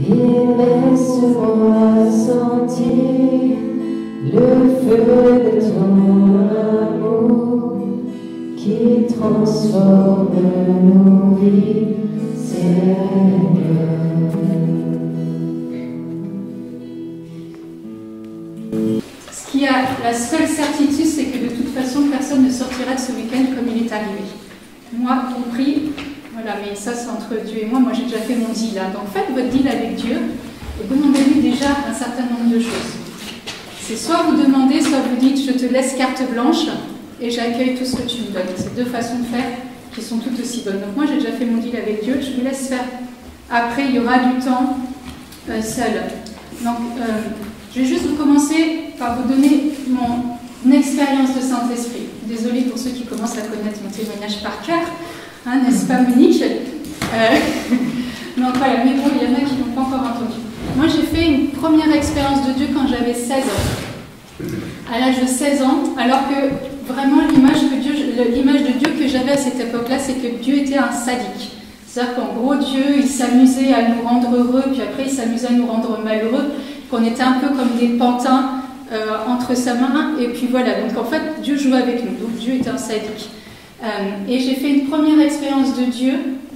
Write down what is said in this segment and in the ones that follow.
et laisse-moi sentir le feu de ton amour qui transforme nos vies, Seigneur. La seule certitude, c'est que de toute façon, personne ne sortira de ce week-end comme il est arrivé. Moi compris, voilà, mais ça c'est entre Dieu et moi. Moi j'ai déjà fait mon deal. Hein. Donc faites votre deal avec Dieu et demandez-lui déjà un certain nombre de choses. C'est soit vous demandez, soit vous dites je te laisse carte blanche et j'accueille tout ce que tu me donnes. C'est deux façons de faire qui sont toutes aussi bonnes. Donc moi j'ai déjà fait mon deal avec Dieu, je vous laisse faire. Après il y aura du temps seul. Donc je vais juste vous commencer par vous donner mon expérience de Saint-Esprit. Désolée pour ceux qui commencent à connaître mon témoignage par cœur, hein, n'est-ce pas Monique? Donc voilà, mais bon, il y en a qui n'ont pas encore entendu. Moi j'ai fait une première expérience de Dieu quand j'avais 16 ans. À l'âge de 16 ans, alors que vraiment l'image de Dieu que j'avais à cette époque-là, c'est que Dieu était un sadique. C'est-à-dire qu'en gros, Dieu, il s'amusait à nous rendre heureux, puis après il s'amusait à nous rendre malheureux, qu'on était un peu comme des pantins entre sa main, et puis voilà. Donc en fait, Dieu jouait avec nous, donc Dieu était un sadique. Et j'ai fait une première expérience de Dieu,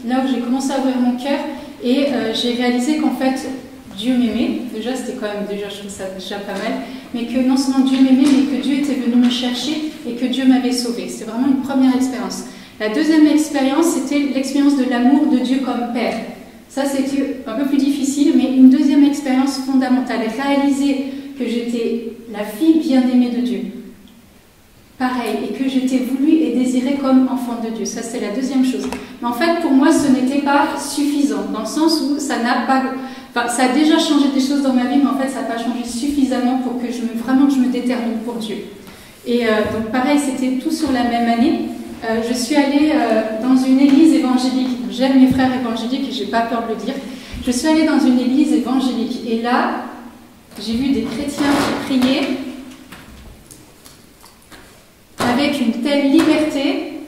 là où j'ai commencé à ouvrir mon cœur, et j'ai réalisé qu'en fait, Dieu m'aimait. Déjà, c'était quand même, je trouve ça déjà pas mal, mais que non seulement Dieu m'aimait, mais que Dieu était venu me chercher et que Dieu m'avait sauvé. C'est vraiment une première expérience. La deuxième expérience, c'était l'expérience de l'amour de Dieu comme Père. Ça, c'était un peu plus difficile, mais une deuxième expérience fondamentale. Réaliser que j'étais la fille bien-aimée de Dieu. Pareil, et que j'étais voulue et désirée comme enfant de Dieu. Ça, c'est la deuxième chose. Mais en fait, pour moi, ce n'était pas suffisant, dans le sens où ça n'a pas... Enfin, ça a déjà changé des choses dans ma vie, mais en fait, ça n'a pas changé suffisamment pour que vraiment que je me détermine pour Dieu. Et donc, pareil, c'était tout sur la même année. Je suis allée dans une église évangélique. J'aime les frères évangéliques et je n'ai pas peur de le dire. Je suis allée dans une église évangélique. Et là, j'ai vu des chrétiens qui priaient avec une telle liberté,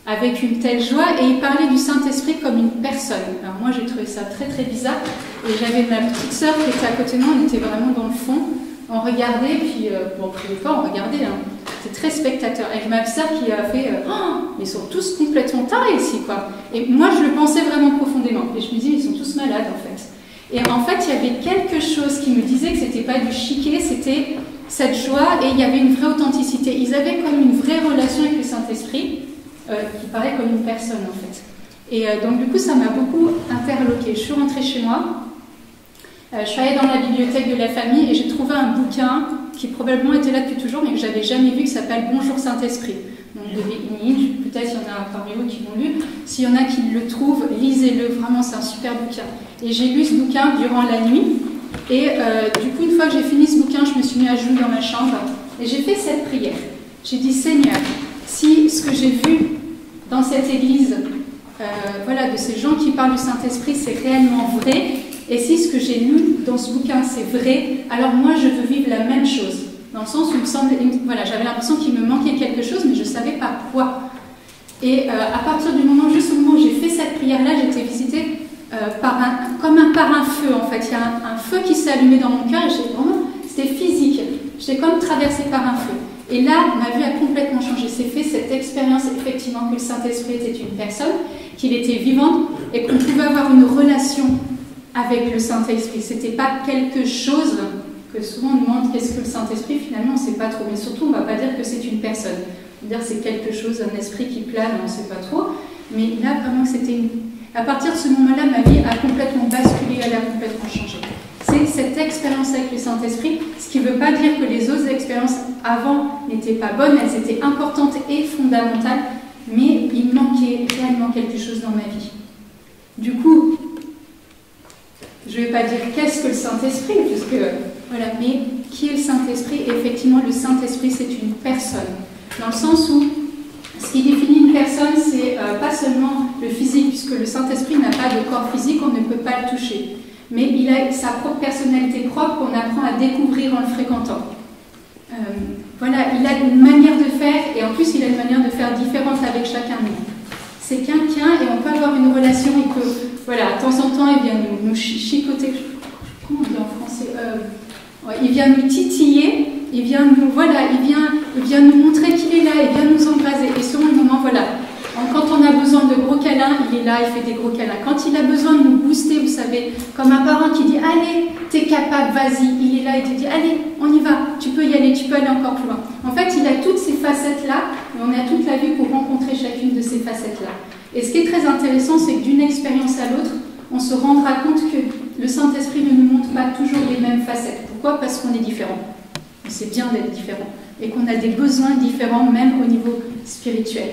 avec une telle joie, et ils parlaient du Saint-Esprit comme une personne. Alors moi, j'ai trouvé ça très très bizarre. Et j'avais ma petite sœur qui était à côté de moi, on était vraiment dans le fond. On regardait, puis bon, on ne priait pas, on regardait. Hein. C'était très spectateur. Et ma sœur qui a fait ils sont tous complètement tarés ici, quoi. Et moi, je le pensais vraiment profondément. Et je me dis, ils sont tous malades, en fait. Et en fait, il y avait quelque chose qui me disait que c'était pas du chiquet, c'était cette joie, et il y avait une vraie authenticité. Ils avaient comme une vraie relation avec le Saint-Esprit, qui paraît comme une personne, en fait. Et donc, du coup, ça m'a beaucoup interloquée. Je suis rentrée chez moi. Je suis allée dans la bibliothèque de la famille et j'ai trouvé un bouquin qui probablement était là depuis toujours mais que je n'avais jamais vu, qui s'appelle Bonjour Saint-Esprit. Donc de Vénige, peut-être il y en a parmi vous qui l'ont lu. S'il y en a qui le trouvent, lisez-le, vraiment c'est un super bouquin. Et j'ai lu ce bouquin durant la nuit et du coup une fois que j'ai fini ce bouquin, je me suis mis à genoux dans ma chambre et j'ai fait cette prière. J'ai dit Seigneur, si ce que j'ai vu dans cette église, voilà, de ces gens qui parlent du Saint-Esprit, c'est réellement vrai, et si ce que j'ai lu dans ce bouquin c'est vrai, alors moi je veux vivre la même chose. Dans le sens où voilà, j'avais l'impression qu'il me manquait quelque chose, mais je ne savais pas quoi. Et à partir du moment, juste au moment où j'ai fait cette prière-là, j'étais visitée comme par un feu en fait. Il y a un feu qui s'est allumé dans mon cœur et c'était physique. J'étais comme traversée par un feu. Et là, ma vie a complètement changé. C'est fait cette expérience effectivement que le Saint-Esprit était une personne, qu'il était vivant et qu'on pouvait avoir une relation avec le Saint-Esprit. C'était pas quelque chose que souvent on demande qu'est-ce que le Saint-Esprit, finalement on ne sait pas trop. Mais surtout, on ne va pas dire que c'est une personne. On va dire c'est quelque chose, un esprit qui plane, on ne sait pas trop. Mais là, vraiment, c'était à partir de ce moment-là, ma vie a complètement basculé, elle a complètement changé. C'est cette expérience avec le Saint-Esprit, ce qui ne veut pas dire que les autres expériences avant n'étaient pas bonnes, elles étaient importantes et fondamentales, mais il manquait réellement quelque chose dans ma vie. Du coup, je ne vais pas dire qu'est-ce que le Saint-Esprit, puisque, voilà, mais qui est le Saint-Esprit? Et effectivement, le Saint-Esprit, c'est une personne. Dans le sens où, ce qui définit une personne, c'est pas seulement le physique, puisque le Saint-Esprit n'a pas de corps physique, on ne peut pas le toucher. Mais il a sa propre personnalité propre qu'on apprend à découvrir en le fréquentant. Voilà, il a une manière de faire, et en plus, il a une manière de faire différente avec chacun de nous. C'est quelqu'un, et on peut avoir une relation, il peut, voilà, de temps en temps, il vient nous chicoter Il vient nous titiller, il vient nous, voilà, il vient nous montrer qu'il est là, il vient nous embraser. Et selon le moment, voilà. Quand on a besoin de gros câlins, il est là, il fait des gros câlins. Quand il a besoin de nous booster, vous savez, comme un parent qui dit « Allez, t'es capable, vas-y », il est là, il te dit « Allez, on y va, tu peux y aller, tu peux aller encore plus loin ». En fait, il a toutes ces facettes-là, et on a toute la vie pour rencontrer chacune de ces facettes-là. Et ce qui est très intéressant, c'est que d'une expérience à l'autre, on se rendra compte que le Saint-Esprit ne nous montre pas toujours les mêmes facettes. Pourquoi? Parce qu'on est différents. C'est bien d'être différents. Et qu'on a des besoins différents, même au niveau spirituel.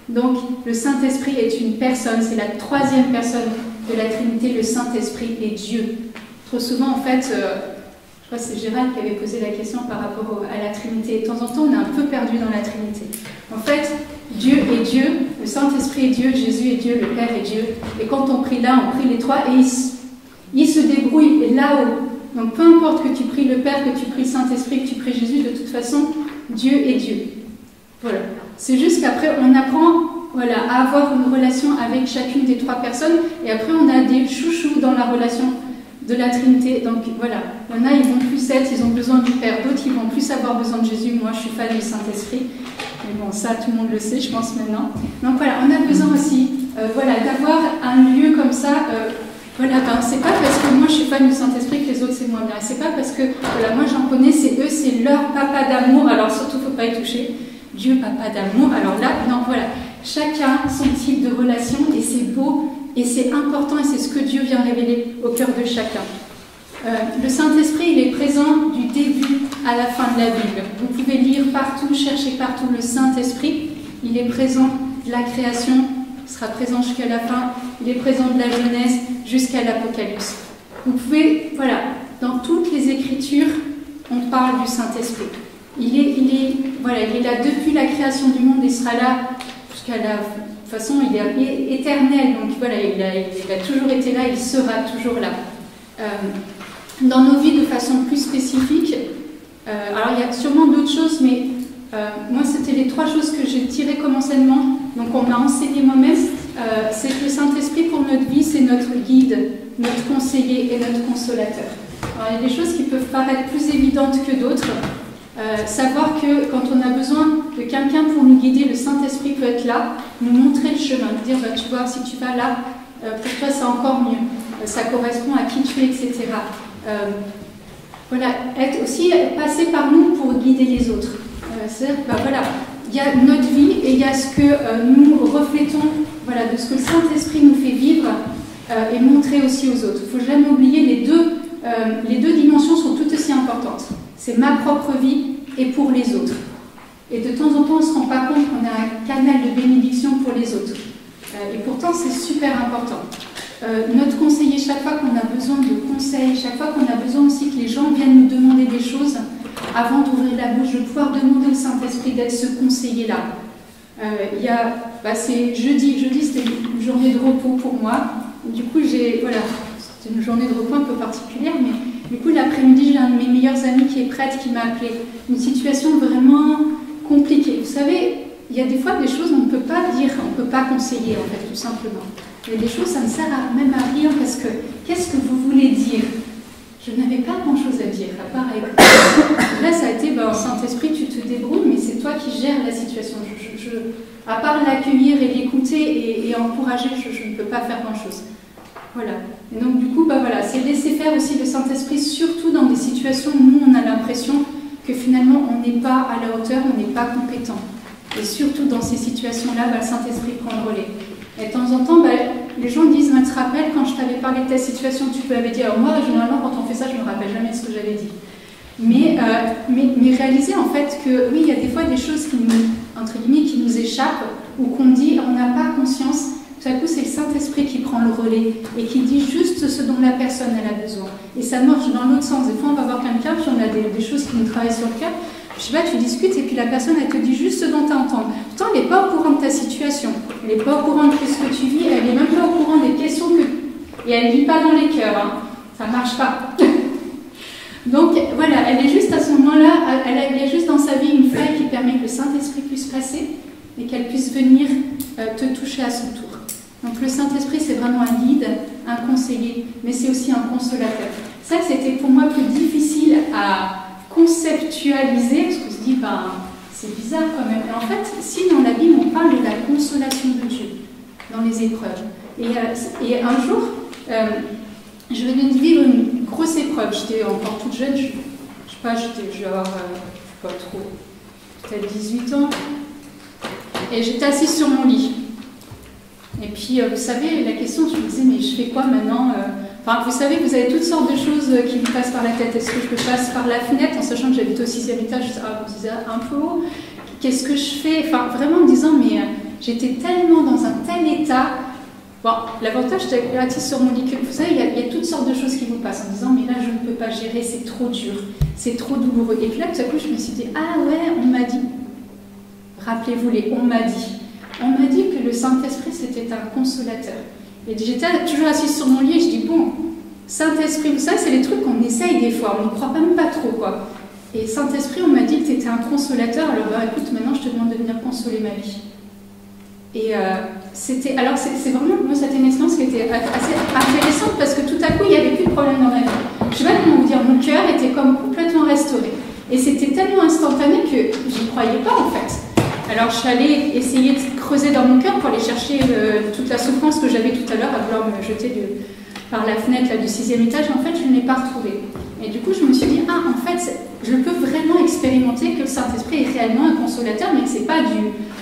Donc, le Saint-Esprit est une personne, c'est la troisième personne de la Trinité, le Saint-Esprit est Dieu. Trop souvent, en fait, je crois que c'est Gérald qui avait posé la question par rapport à la Trinité. Et de temps en temps, on est un peu perdu dans la Trinité. En fait, Dieu est Dieu, le Saint-Esprit est Dieu, Jésus est Dieu, le Père est Dieu. Et quand on prie là, on prie les trois, et ils se débrouillent là-haut. Donc, peu importe que tu pries le Père, que tu pries le Saint-Esprit, que tu pries Jésus, de toute façon, Dieu est Dieu. Voilà. C'est juste qu'après, on apprend à avoir une relation avec chacune des trois personnes, et après, on a des chouchous dans la relation de la Trinité. Donc voilà, il y en a, ils vont plus être, ils ont besoin du Père, d'autres, ils vont plus avoir besoin de Jésus. Moi, je suis fan du Saint-Esprit, mais bon, ça, tout le monde le sait, je pense, maintenant. Donc voilà, on a besoin aussi d'avoir un lieu comme ça. C'est pas parce que moi je suis fan du Saint-Esprit que les autres c'est moins bien. C'est pas parce que, moi j'en connais, c'est eux, c'est leur papa d'amour, alors surtout faut pas y toucher. Dieu, papa d'amour, alors là, non, voilà. Chacun son type de relation, et c'est beau, et c'est important, et c'est ce que Dieu vient révéler au cœur de chacun. Le Saint-Esprit, il est présent du début à la fin de la Bible. Vous pouvez lire partout, chercher partout le Saint-Esprit. Il est présent de la création, il sera présent jusqu'à la fin. Il est présent de la Genèse jusqu'à l'Apocalypse. Vous pouvez, dans toutes les Écritures, on parle du Saint-Esprit. Il est là depuis la création du monde, il sera là jusqu'à la... De toute façon, il est éternel, donc il a toujours été là, il sera toujours là. Dans nos vies, de façon plus spécifique, alors il y a sûrement d'autres choses, mais moi, c'était les trois choses que j'ai tirées comme enseignement, donc on m'a enseigné moi-même, c'est que le Saint-Esprit pour notre vie, c'est notre guide, notre conseiller et notre consolateur. Alors il y a des choses qui peuvent paraître plus évidentes que d'autres. Savoir que quand on a besoin de quelqu'un pour nous guider, le Saint-Esprit peut être là, nous montrer le chemin, nous dire, tu vois, si tu vas là, pour toi c'est encore mieux, ça correspond à qui tu es, etc. Être aussi passé par nous pour guider les autres. C'est-à-dire, il y a notre vie et il y a ce que nous reflétons, de ce que le Saint-Esprit nous fait vivre et montrer aussi aux autres. Il ne faut jamais oublier les deux dimensions sont tout aussi importantes. C'est ma propre vie et pour les autres. Et de temps en temps, on ne se rend pas compte qu'on a un canal de bénédiction pour les autres. Et pourtant, c'est super important. Notre conseiller, chaque fois qu'on a besoin de conseils, chaque fois qu'on a besoin aussi que les gens viennent nous demander des choses, avant d'ouvrir la bouche, de pouvoir demander au Saint-Esprit d'être ce conseiller-là. C'est jeudi. Jeudi, c'était une journée de repos pour moi. Du coup, c'était une journée de repos un peu particulière, mais du coup, l'après-midi, j'ai un de mes meilleurs amis qui est prêtre qui m'a appelé. Une situation vraiment compliquée. Vous savez, il y a des fois des choses qu'on ne peut pas dire, on ne peut pas conseiller, en fait, tout simplement. Il y a des choses, ça ne sert même à rien, parce que qu'est-ce que vous voulez dire? Je n'avais pas grand-chose à dire, à part écouter. Là, ça a été, Saint-Esprit, tu te débrouilles, mais c'est toi qui gères la situation. À part l'accueillir et l'écouter et encourager, je ne peux pas faire grand-chose. Voilà. Et donc, du coup, c'est laisser faire aussi le Saint-Esprit, surtout dans des situations où nous, on a l'impression que finalement, on n'est pas à la hauteur, on n'est pas compétent. Et surtout dans ces situations-là, le Saint-Esprit prend le relais. Et de temps en temps, les gens disent, tu te rappelles quand je t'avais parlé de ta situation, tu m'avais dit, alors moi, généralement, quand on fait ça, je ne me rappelle jamais de ce que j'avais dit. Mais réaliser en fait que, oui, il y a des fois des choses qui nous, entre guillemets, qui nous échappent, ou qu'on dit, on n'a pas conscience. Tout à coup, c'est le Saint-Esprit qui prend le relais et qui dit juste ce dont la personne elle a besoin. Et ça marche dans l'autre sens. Des fois, on va voir quelqu'un, puis on a des choses qui nous travaillent sur le cœur. Je sais pas, tu discutes et puis la personne, elle te dit juste ce dont tu entends. Pourtant, elle n'est pas au courant de ta situation. Elle n'est pas au courant de ce que tu vis. Elle n'est même pas au courant des questions que... Et elle ne lit pas dans les cœurs. Hein. Ça ne marche pas. Donc, elle est juste à ce moment-là, elle a juste dans sa vie une faille qui permet que le Saint-Esprit puisse passer et qu'elle puisse venir te toucher à son tour. Donc, le Saint-Esprit, c'est vraiment un guide, un conseiller, mais c'est aussi un consolateur. Ça, c'était pour moi plus difficile à conceptualiser, parce qu'on se dit, ben, c'est bizarre quand même. Et en fait, si dans la Bible, on parle de la consolation de Dieu dans les épreuves. Et un jour, je venais de vivre une grosse épreuve. J'étais encore toute jeune, je sais pas, je vais avoir, pas trop, peut-être 18 ans. Et j'étais assise sur mon lit. Et puis, vous savez, la question, je me disais, mais je fais quoi maintenant Enfin, vous savez, vous avez toutes sortes de choses qui me passent par la tête. Est-ce que je peux passer par la fenêtre, en sachant que j'habite au 6e étage, je disais un peu haut. Qu'est-ce que je fais? Enfin, vraiment en me disant, mais j'étais tellement dans un tel état. Bon, l'avantage d'être assise sur mon lit, que vous savez, il y a toutes sortes de choses qui vous passent en disant, mais là, je ne peux pas gérer, c'est trop dur, c'est trop douloureux. Et puis là, tout à coup, je me suis dit, ah ouais, on m'a dit. Rappelez-vous les on m'a dit. On m'a dit que le Saint-Esprit, c'était un consolateur. Et j'étais toujours assise sur mon lit et je dis, bon, Saint-Esprit, vous savez, c'est les trucs qu'on essaye des fois, on n'y croit même pas trop, quoi. Et Saint-Esprit, on m'a dit que tu étais un consolateur, alors bah, écoute, maintenant je te demande de venir consoler ma vie. Et c'est vraiment, moi, c'était une expérience qui était assez intéressante parce que tout à coup, il n'y avait plus de problème dans ma vie. Je ne sais pas comment vous dire, mon cœur était comme complètement restauré. Et c'était tellement instantané que j'y croyais pas, en fait. Alors je suis allée essayer de creuser dans mon cœur pour aller chercher toute la souffrance que j'avais tout à l'heure à vouloir me jeter par la fenêtre là, du 6e étage. En fait, je ne l'ai pas retrouvée. Et du coup, je me suis dit, ah, en fait, je peux vraiment expérimenter que le Saint-Esprit est réellement un consolateur, mais que c'est pas du...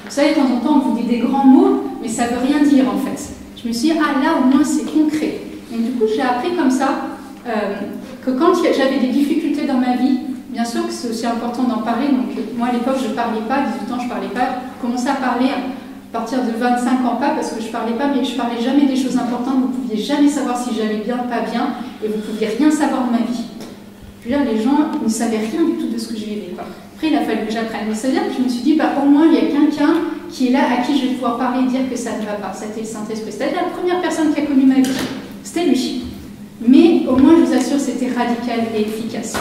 Vous savez, de temps en temps, on vous dit des grands mots, mais ça ne veut rien dire, en fait. Je me suis dit, ah, là, au moins, c'est concret. Et du coup, j'ai appris comme ça que quand j'avais des difficultés dans ma vie, bien sûr que c'est aussi important d'en parler. Donc, moi, à l'époque, je ne parlais pas. 18 ans, je ne parlais pas. J'ai commencé à parler à partir de 25 ans, pas parce que je ne parlais pas, mais je ne parlais jamais des choses importantes. Vous ne pouviez jamais savoir si j'allais bien, pas bien, et vous ne pouviez rien savoir de ma vie. Je veux dire, les gens ne savaient rien du tout de ce que je vivais. Après, il a fallu que j'apprenne. Mais c'est-à-dire que je me suis dit, bah, au moins, il y a quelqu'un qui est là, à qui je vais pouvoir parler et dire que ça ne va pas. C'était le Saint-Esprit. C'est-à-dire la première personne qui a connu ma vie. C'était lui. Mais au moins, je vous assure, c'était radical et efficace.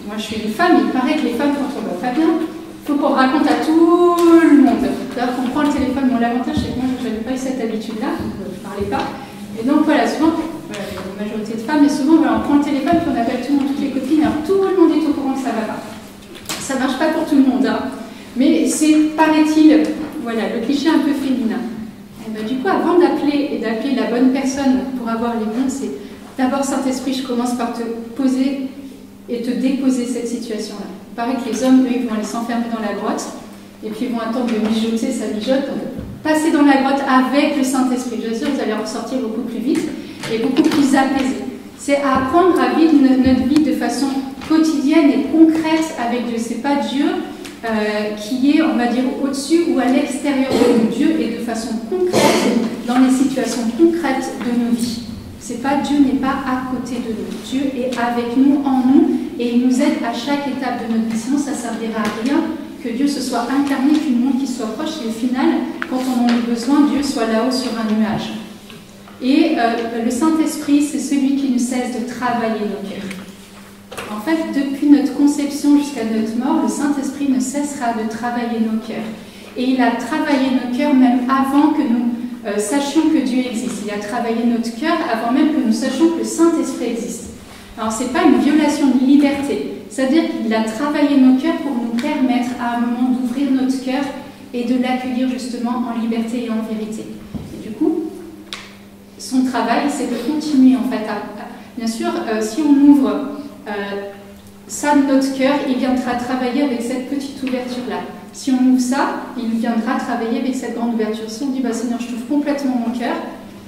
Moi, je suis une femme, il paraît que les femmes, quand on ne va pas bien, il faut qu'on raconte à tout le monde. D'ailleurs, qu'on prend le téléphone. Mon avantage, c'est que moi, je n'avais pas eu cette habitude-là, donc je ne parlais pas. Et donc, voilà, souvent, voilà, il y a une majorité de femmes, mais souvent, voilà, on prend le téléphone, puis on appelle tout le monde, toutes les copines, alors tout le monde est au courant que ça ne va pas. Ça ne marche pas pour tout le monde, hein. Mais c'est, paraît-il, voilà, le cliché un peu féminin. Et ben, du coup, avant d'appeler et d'appeler la bonne personne pour avoir les bons, c'est d'abord, Saint-Esprit, je commence par te poser et te déposer cette situation-là. Il paraît que les hommes, eux, ils vont aller s'enfermer dans la grotte, et puis ils vont attendre de mijoter, ça mijote. Donc, passer dans la grotte avec le Saint-Esprit. Je suis sûre que vous allez ressortir beaucoup plus vite et beaucoup plus apaisé. C'est apprendre à vivre notre vie de façon quotidienne et concrète avec Dieu. C'est pas Dieu qui est, on va dire, au-dessus ou à l'extérieur de nous. Dieu est de façon concrète dans les situations concrètes de nos vies. C'est pas Dieu n'est pas à côté de nous. Dieu est avec nous, en nous, et il nous aide à chaque étape de notre vie. Sinon, ça ne servira à rien que Dieu se soit incarné, qu'une monde qui soit proche, et au final, quand on en a besoin, Dieu soit là-haut sur un nuage. Et le Saint-Esprit, c'est celui qui ne cesse de travailler nos cœurs. En fait, depuis notre conception jusqu'à notre mort, le Saint-Esprit ne cessera de travailler nos cœurs. Et il a travaillé nos cœurs même avant que nous sachions que Dieu existe. Il a travaillé notre cœur avant même que nous sachions que le Saint-Esprit existe. Alors, ce n'est pas une violation de liberté. C'est-à-dire qu'il a travaillé nos cœurs pour nous permettre à un moment d'ouvrir notre cœur et de l'accueillir justement en liberté et en vérité. Et du coup, son travail, c'est de continuer en fait bien sûr, si on ouvre ça de notre cœur, il viendra travailler avec cette petite ouverture-là. Si on ouvre ça, il viendra travailler avec cette grande ouverture. Si on dit, bah, Seigneur, je t'ouvre complètement mon cœur,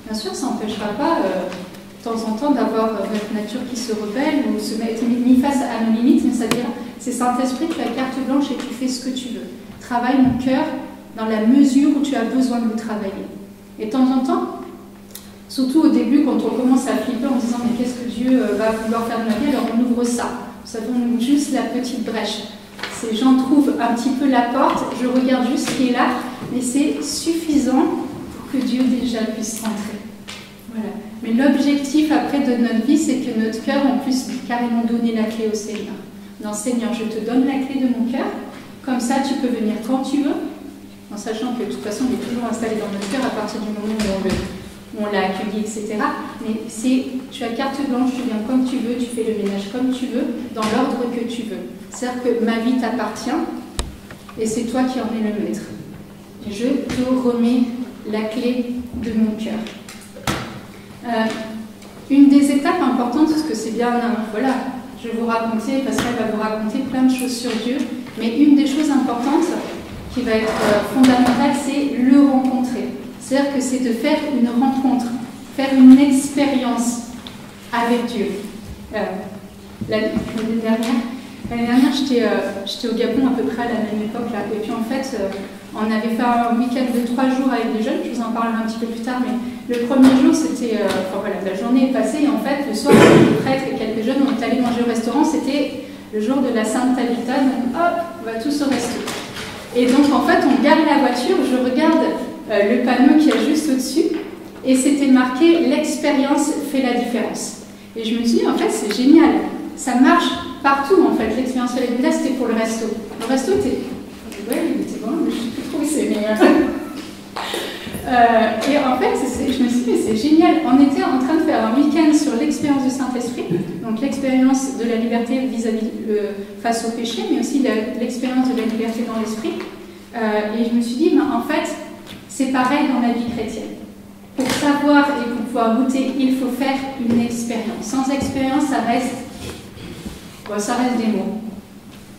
bien sûr, ça n'empêchera pas de temps en temps d'avoir notre nature qui se rebelle ou se mettre mis face à nos limites, mais c'est-à-dire, c'est Saint-Esprit, tu as carte blanche et tu fais ce que tu veux. Travaille mon cœur dans la mesure où tu as besoin de le travailler. Et de temps en temps, surtout au début, quand on commence à flipper en disant, mais qu'est-ce que Dieu va vouloir faire de ma vie, alors on ouvre ça. Vous savez, on ouvre juste la petite brèche. J'en trouve un petit peu la porte, je regarde juste ce qui est là, mais c'est suffisant pour que Dieu déjà puisse rentrer. Voilà. Mais l'objectif après de notre vie, c'est que notre cœur, on puisse carrément donner la clé au Seigneur. Non, Seigneur, je te donne la clé de mon cœur, comme ça tu peux venir quand tu veux, en sachant que de toute façon, il est toujours installé dans notre cœur à partir du moment où où on l'a accueilli, etc. Mais tu as carte blanche, tu viens comme tu veux, tu fais le ménage comme tu veux, dans l'ordre que tu veux. C'est-à-dire que ma vie t'appartient et c'est toi qui en es le maître. Je te remets la clé de mon cœur. Une des étapes importantes, parce que c'est bien, voilà, je vais vous raconter, Pascal va vous raconter plein de choses sur Dieu, mais une des choses importantes qui va être fondamentale, c'est le rencontrer. C'est-à-dire que c'est de faire une rencontre, faire une expérience avec Dieu. L'année dernière, j'étais au Gabon à peu près à la même époque, là, et puis en fait, on avait fait un week-end de 3 jours avec des jeunes, je vous en parlerai un petit peu plus tard, mais le premier jour, c'était, voilà, la journée est passée, et en fait, le soir, les prêtres et quelques jeunes, on est allés manger au restaurant, c'était le jour de la Sainte Tabitha, donc hop, on va tous au resto. Et donc, en fait, on garde la voiture, je regarde le panneau qui est juste au-dessus, et c'était marqué « L'expérience fait la différence ». Et je me suis dit, en fait, c'est génial, ça marche partout, en fait, l'expérience fait la différence, c'était pour le resto. Le resto était... Ouais, il était bon, mais je ne sais plus trop où c'est, mais... et en fait, je me suis dit, mais c'est génial. On était en train de faire un week-end sur l'expérience du Saint-Esprit, donc l'expérience de la liberté vis-à-vis face au péché, mais aussi l'expérience de la liberté dans l'esprit. Et je me suis dit, mais en fait, c'est pareil dans la vie chrétienne. Pour savoir et pour pouvoir goûter, il faut faire une expérience. Sans expérience, ça reste des mots.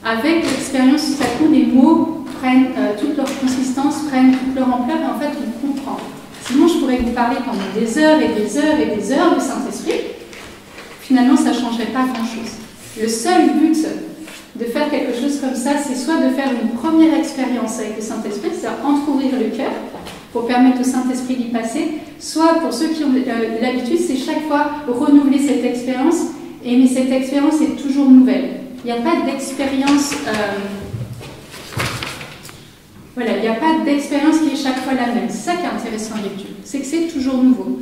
Avec l'expérience, tout à coup, les mots prennent toute leur consistance, prennent toute leur ampleur, et en fait, on comprend. Sinon, je pourrais vous parler pendant des heures et des heures et des heures du Saint-Esprit. Finalement, ça ne changerait pas grand-chose. Le seul but de faire quelque chose comme ça, c'est soit de faire une première expérience avec le Saint-Esprit, c'est-à-dire entrouvrir le cœur pour permettre au Saint-Esprit d'y passer, soit pour ceux qui ont l'habitude, c'est chaque fois renouveler cette expérience, mais cette expérience est toujours nouvelle. Il n'y a pas d'expérience... Voilà, il n'y a pas d'expérience qui est chaque fois la même. C'est ça qui est intéressant avec Dieu, c'est que c'est toujours nouveau.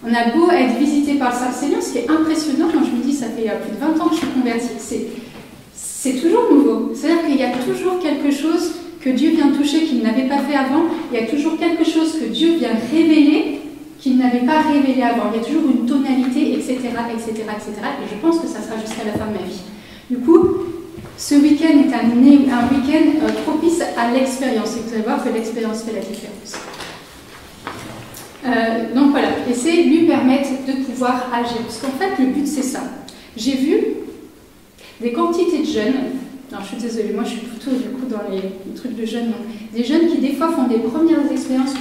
On a beau être visité par le Saint-Seigneur, ce qui est impressionnant quand je me dis, ça fait plus de 20 ans que je suis convertie, c'est toujours nouveau. C'est-à-dire qu'il y a toujours quelque chose que Dieu vient toucher qu'il n'avait pas fait avant, il y a toujours quelque chose que Dieu vient révéler qu'il n'avait pas révélé avant. Il y a toujours une tonalité, etc., etc., etc. Et je pense que ça sera jusqu'à la fin de ma vie. Du coup, ce week-end est un week-end propice à l'expérience. Et vous allez voir que l'expérience fait la différence. Donc voilà, et c'est lui permettre de pouvoir agir. Parce qu'en fait, le but, c'est ça. J'ai vu des quantités de jeunes, alors je suis désolée, moi je suis plutôt du coup dans les trucs de jeunes, donc, des jeunes qui des fois font des premières expériences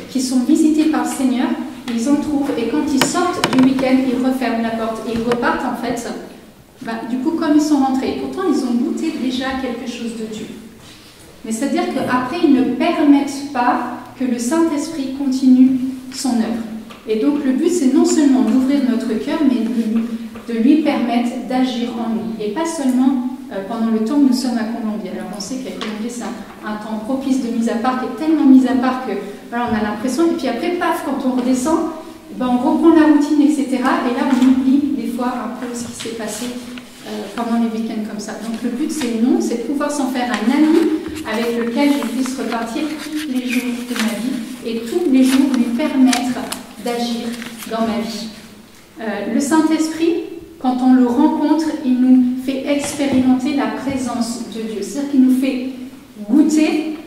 qui sont visitées par le Seigneur, ils en trouvent, et quand ils sortent du week-end, ils referment la porte, et ils repartent en fait... du coup, comme ils sont rentrés, pourtant ils ont goûté déjà quelque chose de Dieu. Mais c'est-à-dire qu'après, ils ne permettent pas que le Saint-Esprit continue son œuvre. Et donc, le but, c'est non seulement d'ouvrir notre cœur, mais de lui permettre d'agir en nous. Et pas seulement pendant le temps où nous sommes à Colombier. Alors, on sait qu'à Colombier, c'est un temps propice de mise à part, qui est tellement mise à part que voilà, on a l'impression, et puis après, paf, quand on redescend, on reprend la routine, etc. Et là, on oublie des fois un peu ce qui s'est passé pendant les week-ends comme ça. Donc le but, c'est non, c'est de pouvoir s'en faire un ami avec lequel je puisse repartir tous les jours de ma vie et tous les jours lui permettre d'agir dans ma vie. Le Saint-Esprit, quand on le rencontre, il nous fait expérimenter la présence de Dieu. C'est-à-dire qu'il nous fait goûter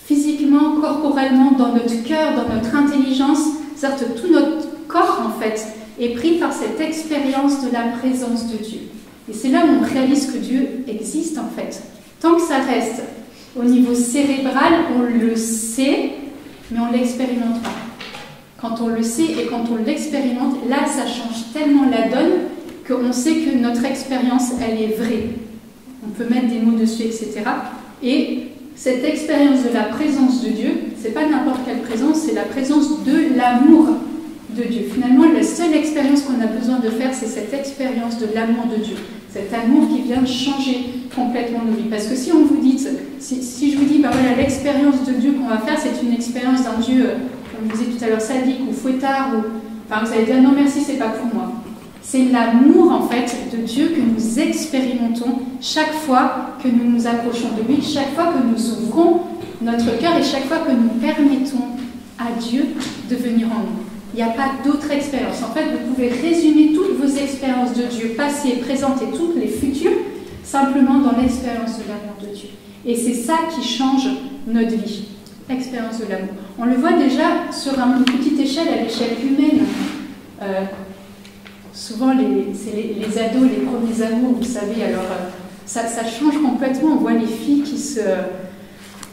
physiquement, corporellement, dans notre cœur, dans notre intelligence. C'est-à-dire que tout notre corps, en fait, est pris par cette expérience de la présence de Dieu. Et c'est là où on réalise que Dieu existe, en fait. Tant que ça reste au niveau cérébral, on le sait, mais on ne l'expérimente pas. Quand on le sait et quand on l'expérimente, là, ça change tellement la donne qu'on sait que notre expérience, elle est vraie. On peut mettre des mots dessus, etc. Et cette expérience de la présence de Dieu, ce n'est pas n'importe quelle présence, c'est la présence de l'amour de Dieu. Finalement, la seule expérience qu'on a besoin de faire, c'est cette expérience de l'amour de Dieu. Cet amour qui vient changer complètement nos vies. Parce que si on vous dit, si je vous dis, voilà, l'expérience de Dieu qu'on va faire, c'est une expérience d'un Dieu, comme je vous disais tout à l'heure, sadique ou fouettard, vous allez dire, non merci, c'est pas pour moi. C'est l'amour, en fait, de Dieu que nous expérimentons chaque fois que nous nous approchons de lui, chaque fois que nous ouvrons notre cœur et chaque fois que nous permettons à Dieu de venir en nous. Il n'y a pas d'autre expérience. En fait, vous pouvez résumer toutes vos expériences de Dieu, passées, présentes et toutes les futures, simplement dans l'expérience de l'amour de Dieu. Et c'est ça qui change notre vie, l'expérience de l'amour. On le voit déjà sur une petite échelle, à l'échelle humaine. Souvent, c'est les ados, les premiers amours, vous savez, alors ça change complètement. On voit les filles qui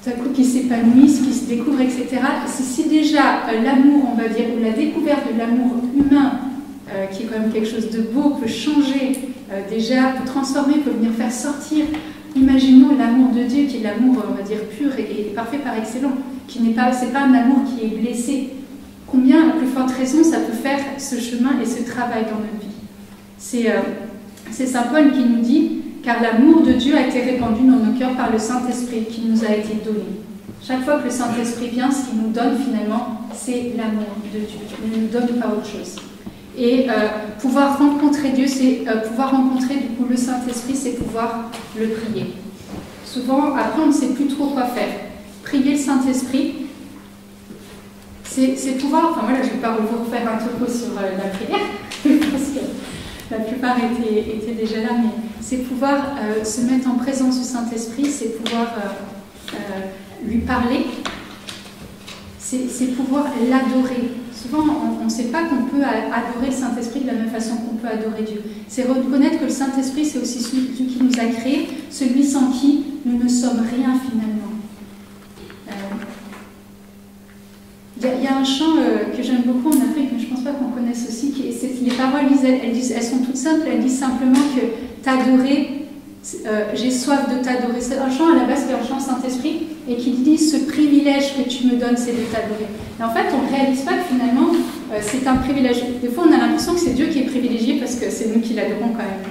tout à coup, qui s'épanouissent, qui se découvrent, etc. Si déjà l'amour, on va dire, ou la découverte de l'amour humain, qui est quand même quelque chose de beau, peut changer, déjà, peut transformer, peut venir faire sortir. Imaginons l'amour de Dieu, qui est l'amour, on va dire, pur et parfait par excellence, c'est pas un amour qui est blessé. Combien, à plus forte raison, ça peut faire ce chemin et ce travail dans notre vie. C'est Saint Paul qui nous dit « Car l'amour de Dieu a été répandu dans nos cœurs par le Saint-Esprit qui nous a été donné. » Chaque fois que le Saint-Esprit vient, ce qu'il nous donne finalement, c'est l'amour de Dieu. Il ne nous donne pas autre chose. Et pouvoir rencontrer Dieu, c'est pouvoir rencontrer du coup le Saint-Esprit, c'est pouvoir le prier. Souvent, après, on ne sait plus trop quoi faire. Prier le Saint-Esprit, c'est pouvoir... Enfin voilà, je ne vais pas vous refaire un topo sur la prière, parce que la plupart étaient déjà là, mais c'est pouvoir se mettre en présence du Saint-Esprit, c'est pouvoir lui parler, c'est pouvoir l'adorer. Souvent, on ne sait pas qu'on peut adorer le Saint-Esprit de la même façon qu'on peut adorer Dieu. C'est reconnaître que le Saint-Esprit, c'est aussi celui qui nous a créés, celui sans qui nous ne sommes rien finalement. Il y a un chant que j'aime beaucoup en Afrique, mais je ne pense pas qu'on connaisse aussi, les paroles, elles sont toutes simples, elles disent simplement que t'adorer, j'ai soif de t'adorer. C'est un chant à la base, c'est un chant Saint-Esprit, et qui dit ce privilège que tu me donnes, c'est de t'adorer. Et en fait, on ne réalise pas que finalement, c'est un privilège. Des fois, on a l'impression que c'est Dieu qui est privilégié parce que c'est nous qui l'adorons quand même.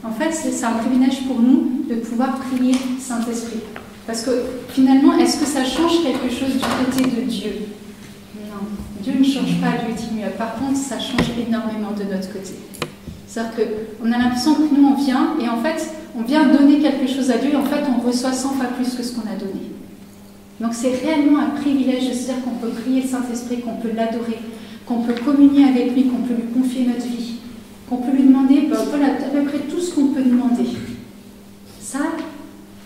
En fait, c'est un privilège pour nous de pouvoir prier Saint-Esprit. Parce que finalement, est-ce que ça change quelque chose du côté de Dieu ? Non. Dieu ne change pas, Dieu est immuable. Par contre, ça change énormément de notre côté. C'est-à-dire qu'on a l'impression que nous, on vient, et en fait, on vient donner quelque chose à Dieu, et en fait, on reçoit 100 fois plus que ce qu'on a donné. Donc c'est réellement un privilège de se dire qu'on peut prier le Saint-Esprit, qu'on peut l'adorer, qu'on peut communier avec lui, qu'on peut lui confier notre vie, qu'on peut lui demander voilà, à peu près tout ce qu'on peut demander. Ça,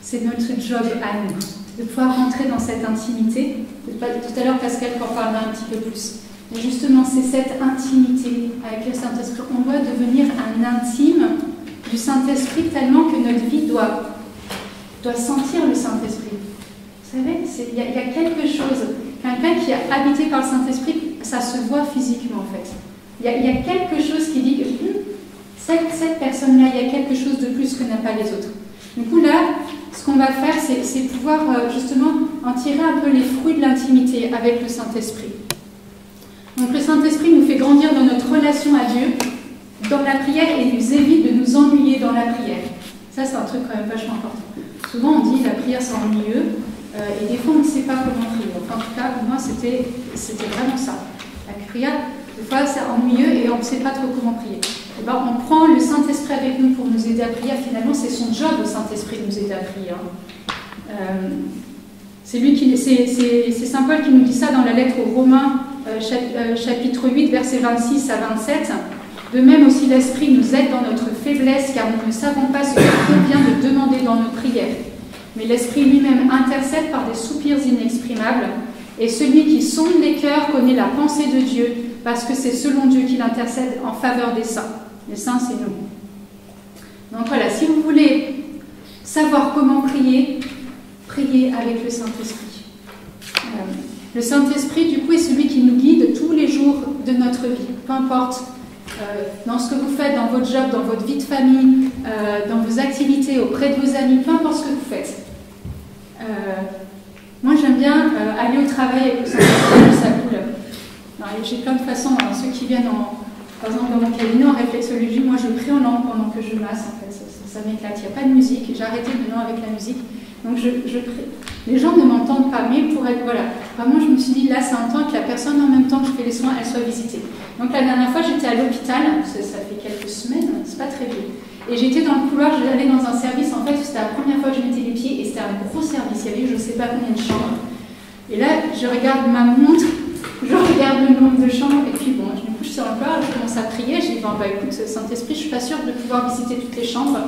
c'est notre job à nous, de pouvoir rentrer dans cette intimité. Tout à l'heure, Pascal en parlera un petit peu plus. Mais justement, c'est cette intimité avec le Saint-Esprit. On doit devenir un intime du Saint-Esprit tellement que notre vie doit sentir le Saint-Esprit. Vous savez, il y a quelque chose, quelqu'un qui a habité par le Saint-Esprit, ça se voit physiquement en fait. Il y a quelque chose qui dit que cette personne-là, il y a quelque chose de plus que n'a pas les autres. Du coup là, ce qu'on va faire, c'est pouvoir justement en tirer un peu les fruits de l'intimité avec le Saint-Esprit. Donc le Saint-Esprit nous fait grandir dans notre relation à Dieu, dans la prière, et nous évite de nous ennuyer dans la prière. Ça, c'est un truc quand même vachement important. Souvent, on dit la prière, c'est ennuyeux. Et des fois, on ne sait pas comment prier. Enfin, en tout cas, pour moi, c'était vraiment ça. La prière, des fois, c'est ennuyeux et on ne sait pas trop comment prier. Et ben, on prend le Saint-Esprit avec nous pour nous aider à prier. Finalement, c'est son job, le Saint-Esprit, de nous aider à prier. C'est Saint Paul qui nous dit ça dans la lettre aux Romains, chapitre 8, versets 26 à 27. De même aussi, l'Esprit nous aide dans notre faiblesse, car nous ne savons pas ce qu'il convient de demander dans nos prières. Mais l'Esprit lui-même intercède par des soupirs inexprimables, et celui qui sonde les cœurs connaît la pensée de Dieu, parce que c'est selon Dieu qu'il intercède en faveur des saints. Les saints, c'est nous. Donc voilà, si vous voulez savoir comment prier, priez avec le Saint-Esprit. Le Saint-Esprit, du coup, est celui qui nous guide tous les jours de notre vie, peu importe dans ce que vous faites, dans votre job, dans votre vie de famille, dans vos activités, auprès de vos amis, peu importe ce que vous faites. Moi, j'aime bien aller au travail avec le Saint-Esprit, ça coule. J'ai plein de façons. Alors, ceux qui viennent, par exemple, dans mon cabinet en réflexologie, moi, je prie en langue pendant que je masse, en fait. Ça m'éclate. Il n'y a pas de musique. J'ai arrêté maintenant avec la musique. Donc, je prie. Les gens ne m'entendent pas, mais pour être... Voilà. Vraiment, je me suis dit, là, c'est un temps que la personne, en même temps que je fais les soins, elle soit visitée. Donc, la dernière fois, j'étais à l'hôpital. Ça fait quelques semaines. C'est pas très vieux. Et j'étais dans le couloir, j'allais dans un service, en fait, c'était la première fois que je mettais les pieds, et c'était un gros service, il y avait je ne sais pas combien de chambres. Et là, je regarde ma montre, regarde le nombre de chambres, et puis bon, du coup, je suis encore, je commence à prier, je dis, bon, bah écoute, Saint-Esprit, je suis pas sûre de pouvoir visiter toutes les chambres,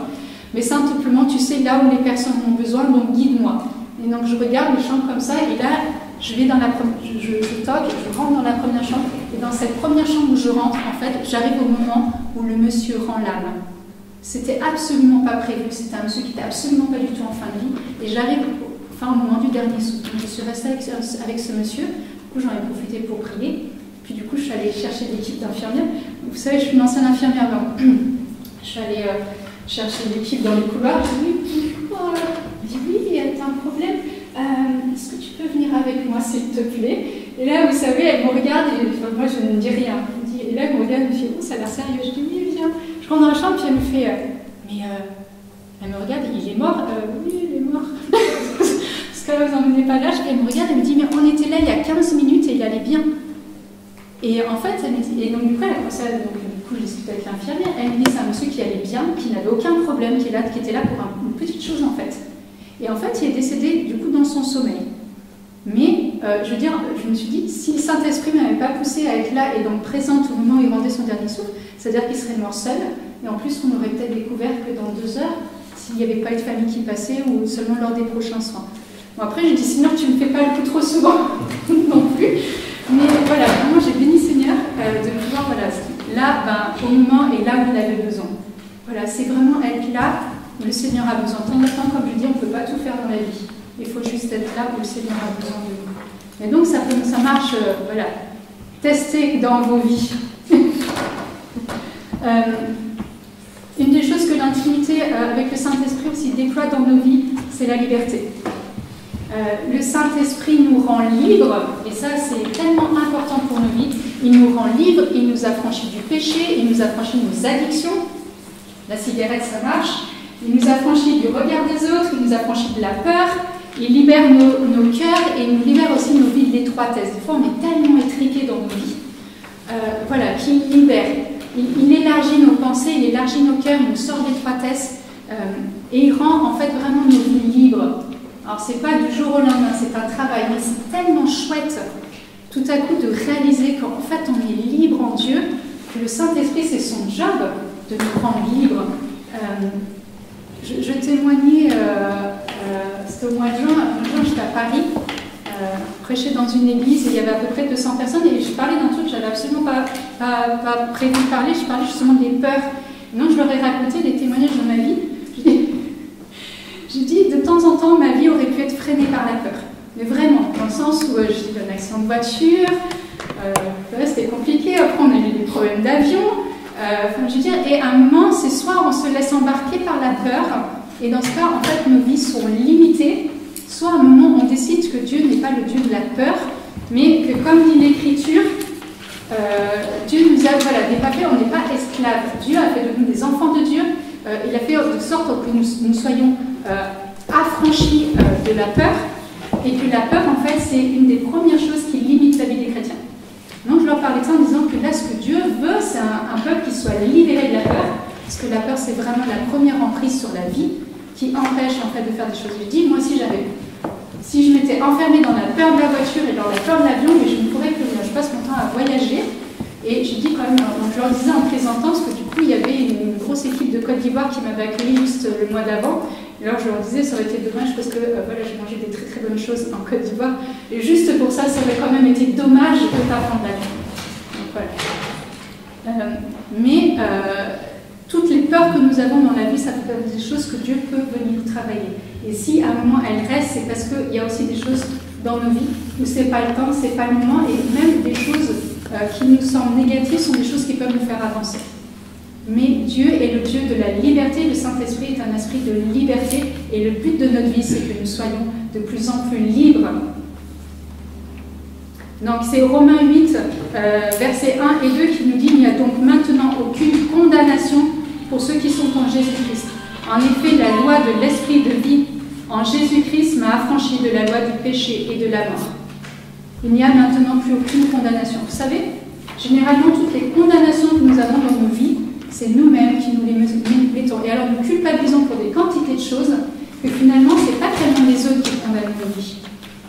mais simplement, tu sais là où les personnes ont besoin, donc guide-moi. Et donc, je regarde les chambres comme ça, et là, je vais dans la première, je toque, je rentre dans la première chambre, et dans cette première chambre où je rentre, en fait, j'arrive au moment où le monsieur rend l'âme. C'était absolument pas prévu, c'était un monsieur qui était absolument pas du tout en fin de vie, et j'arrive au moment du dernier souffle. Je suis restée avec ce monsieur, du coup, j'en ai profité pour prier, puis du coup, je suis allée chercher l'équipe d'infirmières. Vous savez, je suis une ancienne infirmière, donc je suis allée chercher l'équipe dans les couloirs, je dis, oui, t'as un problème, est-ce que tu peux venir avec moi, s'il te plaît? Et là, vous savez, elle me regarde, et moi, je ne dis rien. Et là, elle me regarde, elle me fait, oh, ça a l'air sérieux. Je dis, oui, viens. Je rentre dans la chambre, puis elle me fait, elle me regarde, il est mort? Oui, il est mort. Parce qu'elle vous emmenez pas l'âge, puis elle me regarde, elle me dit, mais on était là il y a 15 minutes et il allait bien. Et en fait, elle me dit, et donc du coup, elle a commencé à, donc, du coup, je discute avec l'infirmière, elle me dit, c'est un monsieur qui allait bien, qui n'avait aucun problème, qui était là pour une petite chose en fait. Et en fait, il est décédé du coup dans son sommeil. Mais, je veux dire, je me suis dit, si le Saint-Esprit ne m'avait pas poussé à être là et donc présente au moment où il rendait son dernier souffle, c'est-à-dire qu'il serait mort seul, et en plus, on aurait peut-être découvert que dans 2 heures, s'il n'y avait pas eu de famille qui passait ou seulement lors des prochains soins. Bon, après, j'ai dit, sinon, tu ne me fais pas le coup trop souvent non plus. Mais voilà, vraiment, j'ai béni Seigneur de pouvoir, voilà, là, au moment et là où il avait besoin. Voilà, c'est vraiment être là où le Seigneur a besoin. Tant de temps, comme je dis, on ne peut pas tout faire dans la vie. Il faut juste être là où le Seigneur a besoin de nous. Et donc, ça marche, voilà, testez dans vos vies. Une des choses que l'intimité avec le Saint-Esprit aussi déploie dans nos vies, c'est la liberté. Le Saint-Esprit nous rend libres, et ça c'est tellement important pour nos vies. Il nous rend libres, il nous affranchit du péché, il nous affranchit de nos addictions. La cigarette, ça marche. Il nous affranchit du regard des autres, il nous affranchit de la peur, il libère nos cœurs et il nous libère aussi nos vies de l'étroitesse. Des fois, on est tellement étriqués dans nos vies. Voilà, qu'il libère. Il élargit nos pensées, il élargit nos cœurs, il nous sort de l'étroitesse et il rend en fait vraiment nos vies libres. Alors, c'est pas du jour au lendemain, c'est un travail, mais c'est tellement chouette tout à coup de réaliser qu'en fait, on est libre en Dieu, que le Saint-Esprit, c'est son job de nous rendre libres. Je témoignais, c'était au mois de juin, j'étais à Paris, prêcher dans une église, et il y avait à peu près 200 personnes, et je parlais d'un truc que j'avais absolument pas prévu de parler, je parlais justement des peurs. Et donc, je leur ai raconté des témoignages de ma vie. J'ai dit, de temps en temps, ma vie aurait pu être freinée par la peur. Mais vraiment, dans le sens où j'ai eu un accident de voiture, c'était compliqué, après on a eu des problèmes d'avion, je veux dire, et à un moment, c'est soit on se laisse embarquer par la peur, et dans ce cas, en fait, nos vies sont limitées, soit à un moment, on décide que Dieu n'est pas le Dieu de la peur, mais que, comme dit l'Écriture, Dieu nous a, voilà, n'est pas fait, on n'est pas esclaves. Dieu a fait de nous des enfants de Dieu, il a fait de sorte que nous soyons affranchis de la peur, et que la peur, en fait, c'est une des premières choses qui limite la vie des chrétiens. Donc, je leur parlais de ça en disant que là, ce que Dieu veut, c'est un peuple qui soit libéré de la peur, parce que la peur, c'est vraiment la première emprise sur la vie, qui empêche, en fait, de faire des choses. Je dis, moi, si je m'étais enfermée dans la peur de la voiture et dans la peur de l'avion, mais je ne pourrais plus, je passe mon temps à voyager. Et j'ai dit quand même, donc je leur disais en plaisantant, parce que du coup, il y avait une grosse équipe de Côte d'Ivoire qui m'avait accueilli juste le mois d'avant. Et alors je leur disais, ça aurait été dommage parce que voilà, j'ai mangé des très très bonnes choses en Côte d'Ivoire. Et juste pour ça, ça aurait quand même été dommage de ne pas prendre l'avion. Donc voilà. Toutes les peurs que nous avons dans la vie, ça peut être des choses que Dieu peut venir travailler. Et si à un moment elles restent, c'est parce qu'il y a aussi des choses dans nos vies où c'est pas le temps, c'est pas le moment, et même des choses qui nous semblent négatives sont des choses qui peuvent nous faire avancer. Mais Dieu est le Dieu de la liberté, le Saint-Esprit est un esprit de liberté, et le but de notre vie, c'est que nous soyons de plus en plus libres. Donc c'est Romains 8, versets 1 et 2 qui nous dit « Il n'y a donc maintenant aucune condamnation pour ceux qui sont en Jésus-Christ. En effet, la loi de l'esprit de vie en Jésus-Christ m'a affranchi de la loi du péché et de la mort. Il n'y a maintenant plus aucune condamnation. » Vous savez, généralement, toutes les condamnations que nous avons dans nos vies, c'est nous-mêmes qui nous les mettons. Et alors, nous culpabilisons pour des quantités de choses que finalement, ce n'est pas tellement les autres qui condamnent nos vies.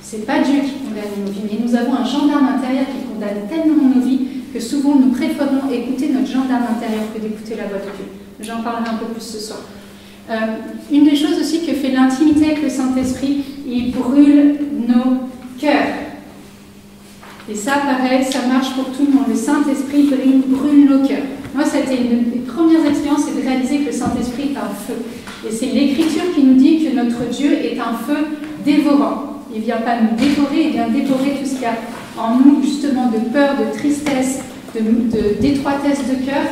Ce n'est pas Dieu qui condamne nos vies, mais nous avons un gendarme intérieur qui condamne condamne tellement nos vies que souvent nous préférons écouter notre gendarme intérieur que d'écouter la voix de Dieu. J'en parlerai un peu plus ce soir. Une des choses aussi que fait l'intimité avec le Saint-Esprit, il brûle nos cœurs. Et ça, pareil, ça marche pour tout le monde. Le Saint-Esprit brûle nos cœurs. Moi, ça a été une des premières expériences, c'est de réaliser que le Saint-Esprit est un feu. Et c'est l'Écriture qui nous dit que notre Dieu est un feu dévorant. Il ne vient pas nous dévorer, il vient dévorer tout ce qu'il y a en nous, justement, de peur, de tristesse, d'étroitesse de cœur.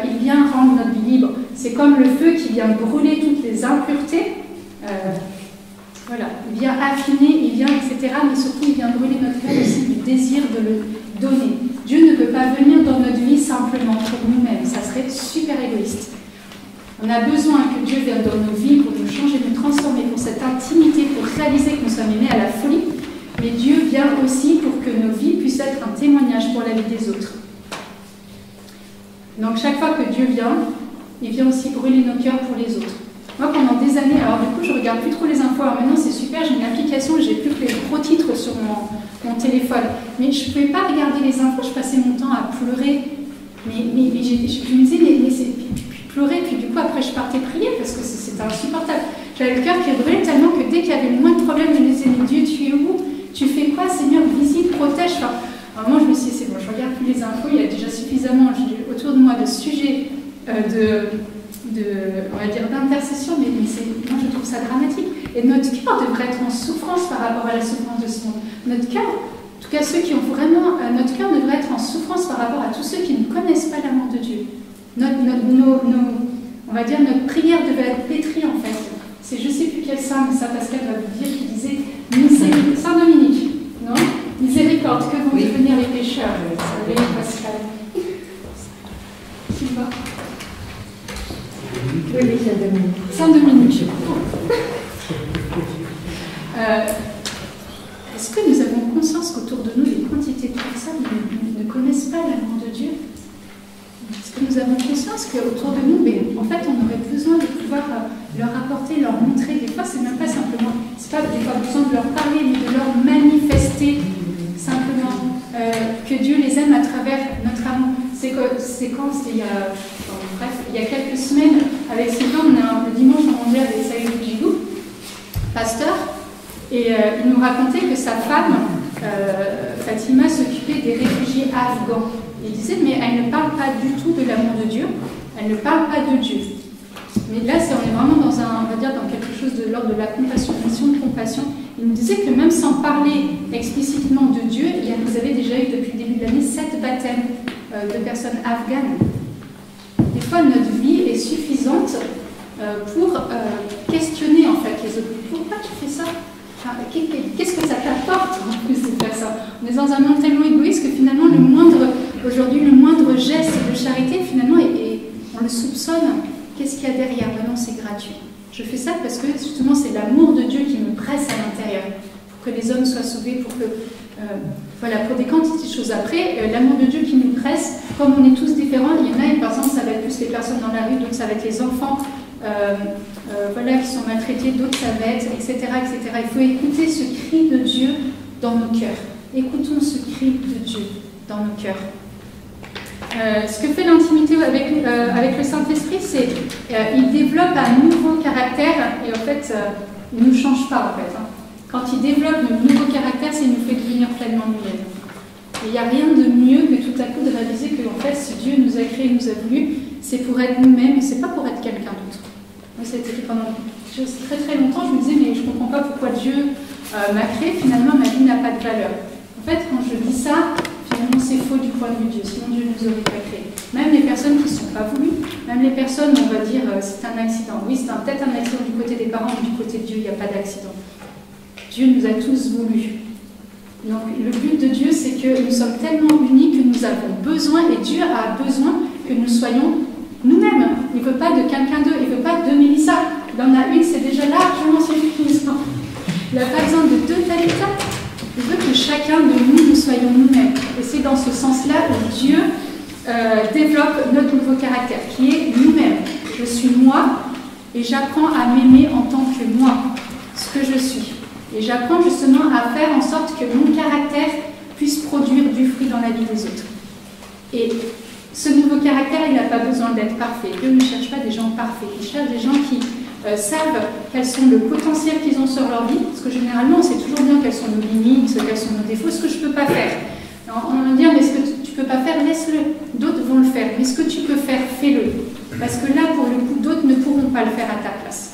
Il vient rendre notre vie libre. C'est comme le feu qui vient brûler toutes les impuretés. Voilà, il vient affiner, il vient, etc. Mais surtout, il vient brûler notre cœur aussi du désir de le donner. Dieu ne peut pas venir dans notre vie simplement pour nous-mêmes. Ça serait super égoïste. On a besoin que Dieu vienne dans nos vies pour nous changer, nous transformer, pour cette intimité, pour réaliser que nous sommes aimés à la folie. Mais Dieu vient aussi pour que nos vies puissent être un témoignage pour la vie des autres. Donc chaque fois que Dieu vient, il vient aussi brûler nos cœurs pour les autres. Moi, pendant des années, alors du coup, je regarde plus trop les infos. Alors maintenant, c'est super, j'ai une application, j'ai plus que les gros titres sur mon téléphone. Mais je ne pouvais pas regarder les infos, je passais mon temps à pleurer. Mais je me disais, mais c'est pleurer, puis du coup, après, je partais prier parce que c'était insupportable. J'avais le cœur qui brûlait tellement que dès qu'il y avait le moins de problèmes, je me disais, mais Dieu, tu es où? Tu fais quoi, Seigneur? Visite, protège. Enfin, alors moi, je me suis dit, c'est bon, je regarde plus les infos, il y a déjà suffisamment autour de moi de sujets on va dire, d'intercession, mais moi je trouve ça dramatique. Et notre cœur devrait être en souffrance par rapport à la souffrance de ce monde. Notre cœur, en tout cas ceux qui ont vraiment, notre cœur devrait être en souffrance par rapport à tous ceux qui ne connaissent pas l'amour de Dieu. On va dire notre prière devait être pétrie en fait. C'est je ne sais plus quel saint, mais ça Pascal va vous dire, qui disait Saint Dominique, non? Miséricorde, que vont devenir les pécheurs? Oui, Pascal. Tu vois? Oui, Saint Dominique. Saint Dominique. Est-ce que nous avons conscience qu'autour de nous, des quantités de personnes ne connaissent pas l'amour de Dieu? Est-ce que nous avons conscience qu'autour de nous, en fait, on aurait besoin de pouvoir leur apporter, leur montrer, des fois, c'est même pas simplement, c'est pas des fois besoin de leur parler, mais de leur manifester simplement que Dieu les aime à travers notre amour. C'est quand c'était il y a quelques semaines, avec Sylvain, le dimanche, on mangeait avec Saïd Gigou, pasteur, et il nous racontait que sa femme, Fatima, s'occupait des réfugiés afghans. Il disait, mais elle ne parle pas du tout de l'amour de Dieu, elle ne parle pas de Dieu. Mais là, on est vraiment dans on va dire, dans quelque chose de l'ordre de la compassion, une mission de compassion. Il nous disait que même sans parler explicitement de Dieu, vous avez déjà eu depuis le début de l'année 7 baptêmes de personnes afghanes. Des fois, notre vie est suffisante pour questionner en fait les autres. Pourquoi tu fais ça? Qu'est-ce que ça t'apporte en plus de faire ça? On est dans un monde tellement égoïste que finalement, aujourd'hui, le moindre geste de charité, finalement, on le soupçonne. Qu'est-ce qu'il y a derrière? Maintenant, c'est gratuit. Je fais ça parce que justement, c'est l'amour de Dieu qui me presse à l'intérieur, pour que les hommes soient sauvés, pour des quantités de choses. Après, l'amour de Dieu qui nous presse, comme on est tous différents, il y en a, et par exemple, ça va être plus les personnes dans la rue, d'autres, ça va être les enfants. Qui sont maltraités, d'autres ça va être, etc., etc. Il faut écouter ce cri de Dieu dans nos cœurs. Écoutons ce cri de Dieu dans nos cœurs. Ce que fait l'intimité avec le Saint-Esprit, c'est il développe un nouveau caractère et en fait, il ne nous change pas en fait. Quand il développe un nouveau caractère, c'est qu'il nous fait devenir pleinement nous-mêmes. Il n'y a rien de mieux que tout à coup de réaliser que en fait, si Dieu nous a créés, nous a voulu, c'est pour être nous-mêmes et c'est pas pour être quelqu'un d'autre. Moi, ça a été pendant très très longtemps, je me disais, mais je ne comprends pas pourquoi Dieu m'a créé, finalement ma vie n'a pas de valeur. En fait, quand je dis ça, finalement c'est faux du point de vue de Dieu, sinon Dieu ne nous aurait pas créé. Même les personnes qui ne sont pas voulues, même les personnes, on va dire, c'est un accident. Oui, c'est peut-être un accident du côté des parents, mais du côté de Dieu, il n'y a pas d'accident. Dieu nous a tous voulus. Donc le but de Dieu, c'est que nous sommes tellement unis que nous avons besoin, et Dieu a besoin que nous soyons nous-mêmes. Il ne veut pas de quelqu'un d'autre, il ne veut pas de Mélissa. Il en a une, c'est déjà largement suffisant. Il n'a pas besoin de 2 Talita. Il veut que chacun de nous soyons nous-mêmes. Et c'est dans ce sens-là que Dieu développe notre nouveau caractère, qui est nous-mêmes. Je suis moi, et j'apprends à m'aimer en tant que moi, ce que je suis. Et j'apprends justement à faire en sorte que mon caractère puisse puisse produire du fruit dans la vie des autres. Et ce nouveau caractère, il n'a pas besoin d'être parfait. Dieu ne cherche pas des gens parfaits, il cherche des gens qui savent quels sont le potentiel qu'ils ont sur leur vie, parce que généralement, on sait toujours bien quelles sont nos limites, quels sont nos défauts, ce que je ne peux pas faire. Alors, on va dire, mais ce que tu ne peux pas faire, laisse-le, d'autres vont le faire. Mais ce que tu peux faire, fais-le. Parce que là, pour le coup, d'autres ne pourront pas le faire à ta place.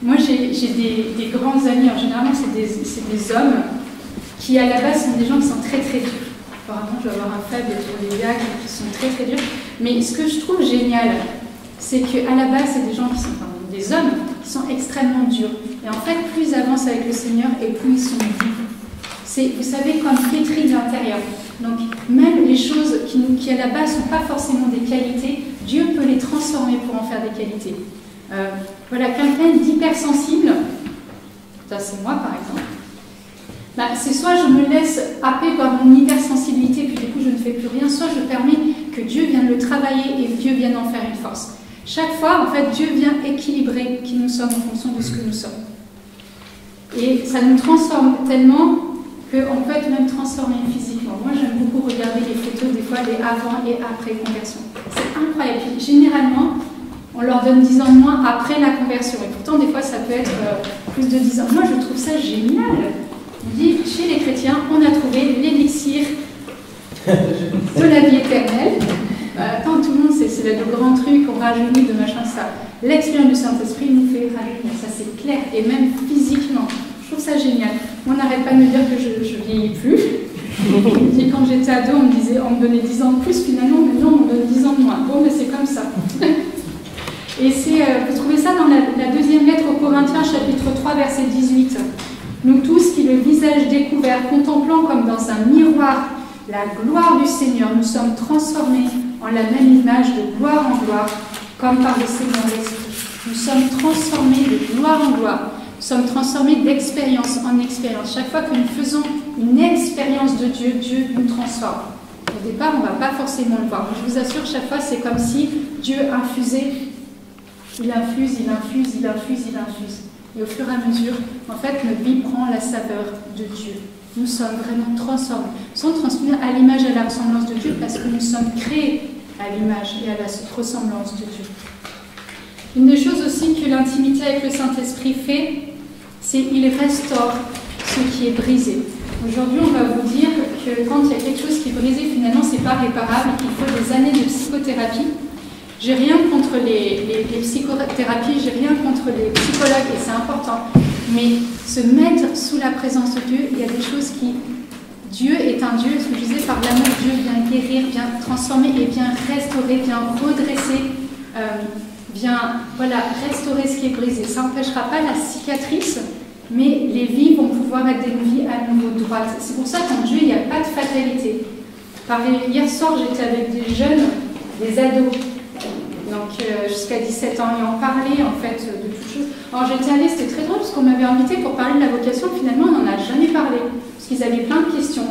Moi, j'ai des grands amis, en général, c'est des hommes qui, à la base, sont des gens qui sont très très durs. Apparemment, je vais avoir un faible pour les gars qui sont très très durs. Mais ce que je trouve génial, c'est qu'à la base, c'est des gens qui sont, enfin, des hommes qui sont extrêmement durs. Et en fait, plus ils avancent avec le Seigneur et plus ils sont durs. C'est, vous savez, comme pétri de l'intérieur. Donc, même les choses qui à la base ne sont pas forcément des qualités, Dieu peut les transformer pour en faire des qualités. Voilà, quelqu'un d'hypersensible, ça c'est moi par exemple, bah, c'est soit je me laisse happer par mon hypersensibilité, puis du coup je ne fais plus rien, soit je permets que Dieu vienne le travailler et Dieu vienne en faire une force. Chaque fois, en fait, Dieu vient équilibrer qui nous sommes en fonction de ce que nous sommes. Et ça nous transforme tellement qu'on peut être même transformé physiquement. Moi, j'aime beaucoup regarder les photos, des fois, les avant et après conversion. C'est incroyable. Puis, généralement, on leur donne 10 ans de moins après la conversion. Et pourtant, des fois, ça peut être plus de 10 ans. Moi, je trouve ça génial. On dit, chez les chrétiens, on a trouvé l'élixir de la vie éternelle. Quand tout le monde, c'est le grand truc, on rajeunit de machin, ça. L'expérience du Saint-Esprit nous fait rajeunir. Ça, c'est clair. Et même physiquement. Je trouve ça génial. On n'arrête pas de me dire que je vieillis plus. Et quand j'étais ado, on me disait, on me donnait 10 ans de plus, finalement, maintenant, on me donne 10 ans de moins. Bon, mais c'est comme ça. Et vous trouvez ça dans la deuxième lettre aux Corinthiens, chapitre 3, verset 18. Nous tous qui, le visage découvert, contemplant comme dans un miroir la gloire du Seigneur, nous sommes transformés en la même image de gloire en gloire, comme par le Seigneur l'Esprit. Nous sommes transformés de gloire en gloire. Nous sommes transformés d'expérience en expérience. Chaque fois que nous faisons une expérience de Dieu, Dieu nous transforme. Au départ, on ne va pas forcément le voir. Je vous assure, chaque fois, c'est comme si Dieu infusait. Il infuse, il infuse, il infuse, il infuse. Et au fur et à mesure, en fait, notre vie prend la saveur de Dieu. Nous sommes vraiment transformés. Nous sommes transformés à l'image et à la ressemblance de Dieu parce que nous sommes créés à l'image et à la ressemblance de Dieu. Une des choses aussi que l'intimité avec le Saint-Esprit fait, c'est qu'il restaure ce qui est brisé. Aujourd'hui, on va vous dire que quand il y a quelque chose qui est brisé, finalement, c'est pas réparable et qu'il faut des années de psychothérapie. J'ai rien contre les psychothérapies, j'ai rien contre les psychologues, et c'est important. Mais se mettre sous la présence de Dieu, il y a des choses qui... Dieu est un Dieu, ce que je disais, par l'amour, Dieu vient guérir, vient transformer et vient restaurer, vient redresser, vient restaurer ce qui est brisé. Ça n'empêchera pas la cicatrice, mais les vies vont pouvoir être des vies à nouveau droites. C'est pour ça qu'en Dieu, il n'y a pas de fatalité. Hier soir, j'étais avec des jeunes, des ados, donc jusqu'à 17 ans, et on parlait en fait de toutes choses. Alors j'étais allée, c'était très drôle, parce qu'on m'avait invité pour parler de la vocation, finalement on n'en a jamais parlé, parce qu'ils avaient plein de questions.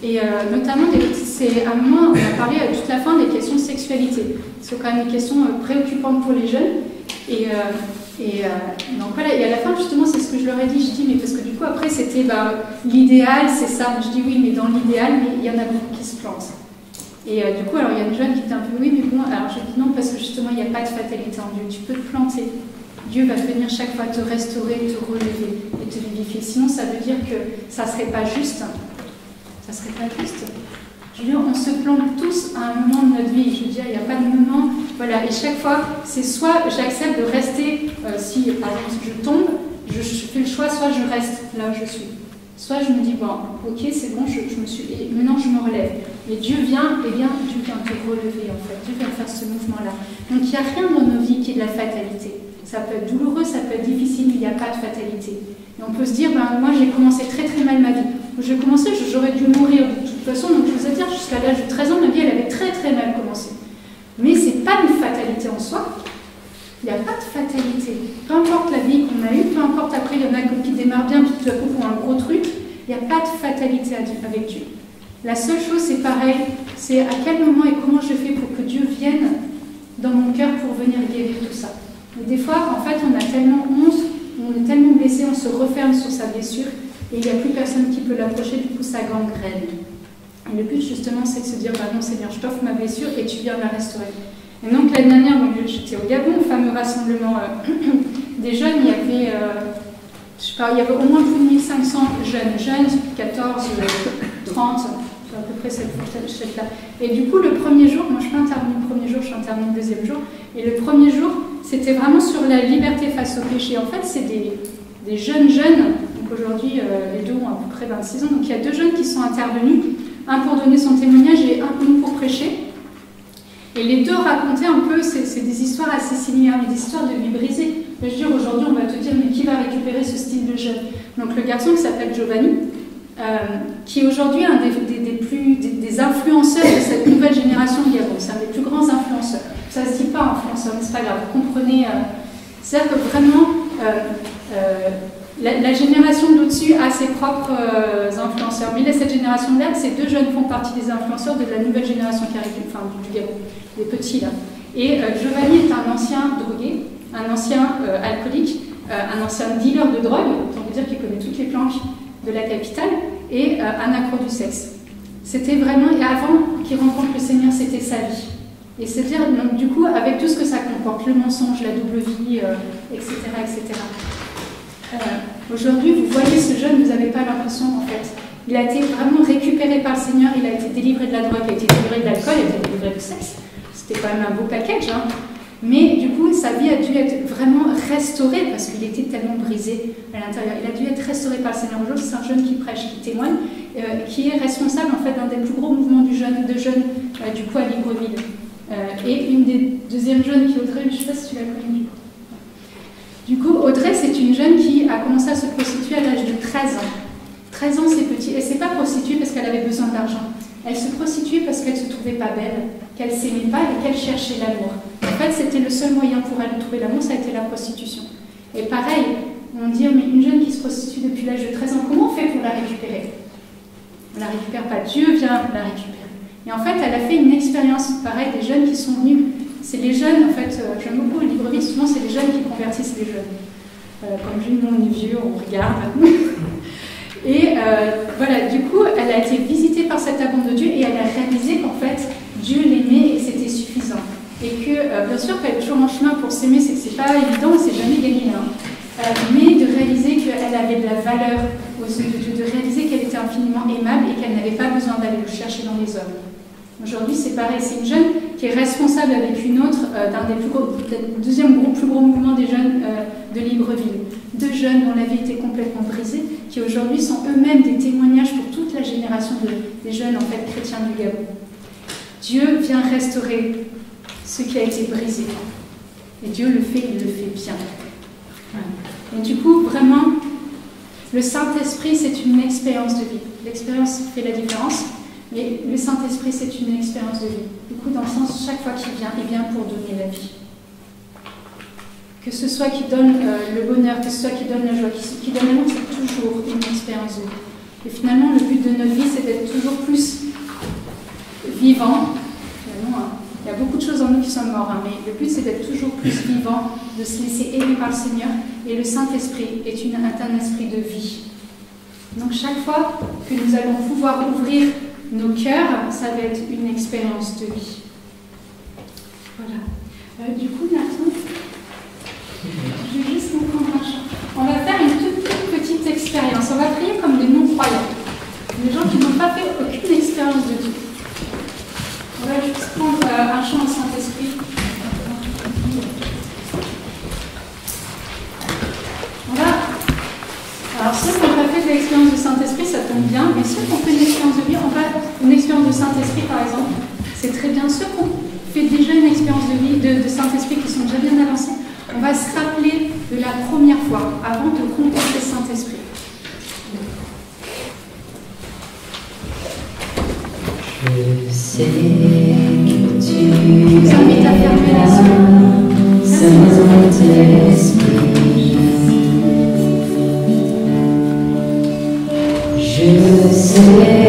Et notamment, à un moment, on a parlé à toute la fin des questions de sexualité. C'est quand même des questions préoccupantes pour les jeunes. Donc voilà, et à la fin, justement, c'est ce que je leur ai dit. Je dis, mais parce que du coup, après, c'était l'idéal, c'est ça. Je dis, oui, mais dans l'idéal, il y en a beaucoup qui se plantent. Et du coup, alors il y a une jeune qui était un peu, oui, mais bon, alors je dis non, parce que justement, il n'y a pas de fatalité en Dieu. Tu peux te planter. Dieu va venir chaque fois te restaurer, te relever et te vivifier. Sinon, ça veut dire que ça ne serait pas juste. Ça serait pas juste. Je veux dire, on se plante tous à un moment de notre vie. Je veux dire, il n'y a pas de moment. Voilà, et chaque fois, c'est soit j'accepte de rester, si par exemple je tombe, je fais le choix, soit je reste là où je suis. Soit je me dis, bon, ok, c'est bon, je me suis, et maintenant je me relève. Et Dieu vient, Dieu vient te relever en fait. Dieu vient faire ce mouvement-là. Donc il n'y a rien dans nos vies qui est de la fatalité. Ça peut être douloureux, ça peut être difficile, mais il n'y a pas de fatalité. Et on peut se dire, moi j'ai commencé très très mal ma vie. J'ai commencé, j'aurais dû mourir de toute façon, donc je vous ai dit, jusqu'à l'âge de 13 ans, ma vie elle avait très très mal commencé. Mais ce n'est pas une fatalité en soi. Il n'y a pas de fatalité. Peu importe la vie qu'on a eue, peu importe après, il y en a qui démarrent bien, puis tout à coup font un gros truc, il n'y a pas de fatalité avec Dieu. La seule chose, c'est pareil, c'est à quel moment et comment je fais pour que Dieu vienne dans mon cœur pour venir guérir tout ça. Et des fois, en fait, on a tellement honte, on est tellement blessé, on se referme sur sa blessure, et il n'y a plus personne qui peut l'approcher, du coup ça gangrène. Et le but justement c'est de se dire, bah non Seigneur, je t'offre ma blessure et tu viens la restaurer. Et donc l'année dernière, j'étais au Gabon, au fameux rassemblement des jeunes, il y avait, je sais pas, il y avait au moins plus de 1500 jeunes, 14, 30, à peu près cette fourchette-là. Et du coup, le premier jour, moi je ne suis pas intervenue le premier jour, je suis intervenue le deuxième jour, et le premier jour, c'était vraiment sur la liberté face au péché. En fait, c'est des jeunes, donc aujourd'hui, les deux ont à peu près 26 ans, donc il y a deux jeunes qui sont intervenus, un pour donner son témoignage et un pour prêcher. Et les deux racontaient un peu, c'est des histoires assez similaires, mais des histoires de vie brisée. Je veux dire, aujourd'hui, on va te dire, mais qui va récupérer ce style de jeune? Donc le garçon qui s'appelle Giovanni, qui est aujourd'hui un des influenceurs de cette nouvelle génération de Gabon. C'est un des plus grands influenceurs. Ça ne se dit pas influenceur, mais c'est pas grave, vous comprenez. C'est-à-dire que vraiment, la génération d'au-dessus a ses propres influenceurs. Mais cette génération-là, ces deux jeunes font partie des influenceurs de la nouvelle génération qui arrive, enfin, du Gabon, des petits là. Et Giovanni est un ancien drogué, un ancien alcoolique, un ancien dealer de drogue, on peut dire qu'il connaît toutes les planques de la capitale, et un accro du sexe. C'était vraiment, et avant qu'il rencontre le Seigneur, c'était sa vie. Et c'est-à-dire, donc, du coup, avec tout ce que ça comporte, le mensonge, la double vie, etc., etc. Aujourd'hui, vous voyez ce jeune, vous n'avez pas l'impression, en fait. Il a été vraiment récupéré par le Seigneur, il a été délivré de la drogue, il a été délivré de l'alcool, il a été délivré du sexe. C'était quand même un beau package, hein. Mais du coup, sa vie a dû être vraiment restaurée parce qu'il était tellement brisé à l'intérieur. Il a dû être restauré par le Seigneur. Aujourd'hui, c'est un jeune qui prêche, qui témoigne, qui est responsable en fait d'un des plus gros mouvements de jeunes du coup à Libreville. Et une des deuxièmes jeunes qui est Audrey, je ne sais pas si tu la connais. Du coup, Audrey, c'est une jeune qui a commencé à se prostituer à l'âge de 13 ans. 13 ans, c'est petit. Elle ne s'est pas prostituée parce qu'elle avait besoin d'argent. Elle se prostituait parce qu'elle ne se trouvait pas belle, qu'elle ne s'aimait pas et qu'elle cherchait l'amour. En fait, c'était le seul moyen pour elle de trouver l'amour, ça a été la prostitution. Et pareil, on dit, mais une jeune qui se prostitue depuis l'âge de 13 ans, comment on fait pour la récupérer? On ne la récupère pas, Dieu vient la récupérer. Et en fait, elle a fait une expérience, pareil, des jeunes qui sont venus. C'est les jeunes, en fait, j'aime beaucoup Libreville, souvent c'est les jeunes qui convertissent les jeunes. Comme Jules, on est vieux, on regarde. Et voilà, du coup, elle a été visitée par cet amour de Dieu et elle a réalisé qu'en fait, Dieu l'aimait et c'était suffisant. Et que, bien sûr, qu'elle est toujours en chemin pour s'aimer, c'est que c'est pas évident et c'est jamais gagné. Mais de réaliser qu'elle avait de la valeur aux yeux de Dieu, de réaliser qu'elle était infiniment aimable et qu'elle n'avait pas besoin d'aller le chercher dans les hommes. Aujourd'hui, c'est pareil, c'est une jeune qui est responsable avec une autre d'un des deuxième plus gros mouvement des jeunes de Libreville. Deux jeunes dont la vie était complètement brisée, qui aujourd'hui sont eux-mêmes des témoignages pour toute la génération des jeunes en fait chrétiens du Gabon. Dieu vient restaurer ce qui a été brisé. Et Dieu le fait, il le fait bien. Et du coup, vraiment, le Saint-Esprit, c'est une expérience de vie. L'expérience fait la différence. Mais le Saint-Esprit, c'est une expérience de vie. Du coup, dans le sens, chaque fois qu'il vient, il vient pour donner la vie. Que ce soit qui donne le bonheur, que ce soit qui donne la joie, qui donne l'amour, c'est toujours une expérience de vie. Et finalement, le but de notre vie, c'est d'être toujours plus vivant. Il y a beaucoup de choses en nous qui sont morts, mais le but, c'est d'être toujours plus vivant, de se laisser aimer par le Seigneur. Et le Saint-Esprit est un esprit de vie. Donc, chaque fois que nous allons pouvoir ouvrir nos cœurs, ça va être une expérience de vie. Voilà. Du coup, Nathan, je vais juste vous prendre un chant. On va faire une toute petite expérience. On va prier comme des non-croyants. Des gens qui n'ont pas fait aucune expérience de Dieu. On va juste prendre un chant au Saint-Esprit. Alors ceux qui n'ont pas fait de l'expérience du Saint-Esprit, ça tombe bien, mais ceux qui ont fait une expérience de vie, une expérience de Saint-Esprit par exemple, c'est très bien. Ceux qui ont fait déjà une expérience de vie de Saint-Esprit, qui sont déjà bien avancés, on va se rappeler de la première fois, avant de contempler le Saint-Esprit. Je sais que tu vous invite à fermer les yeux. Saint-Esprit. Je sais